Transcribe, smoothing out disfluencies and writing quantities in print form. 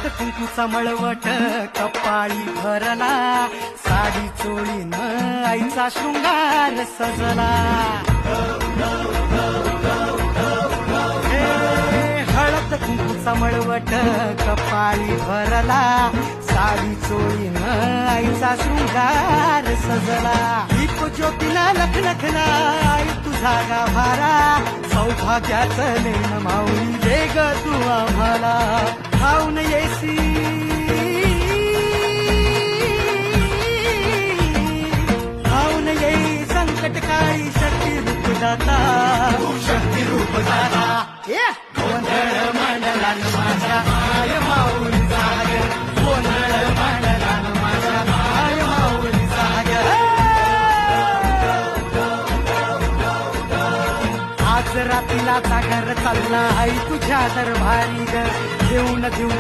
हळद कुंकूचा मळवट कपाळी भरला, साडी चोळीनं आईचा शृंगार सजला. हळद कुंकूचा मळवट कपाळी भरला, साडी चोळीनं आईचा शृंगार सजला. दीप ज्योतीला लखलखला आई तुझा गाभारा, सौभाग्याचं लेण माऊली दे ग तू आम्हाला. खाऊन येसी खाऊन येई संकट काळी शक्ती रूप दाता, शक्ती रूप दाता. गोंधळ मांडला माझा आय माऊली जागर, गोंधळ मांडला माझा आय माऊली जागर. आज रात्रीला जागर चालला आई तुझ्या दरबारी ग, देऊन देऊन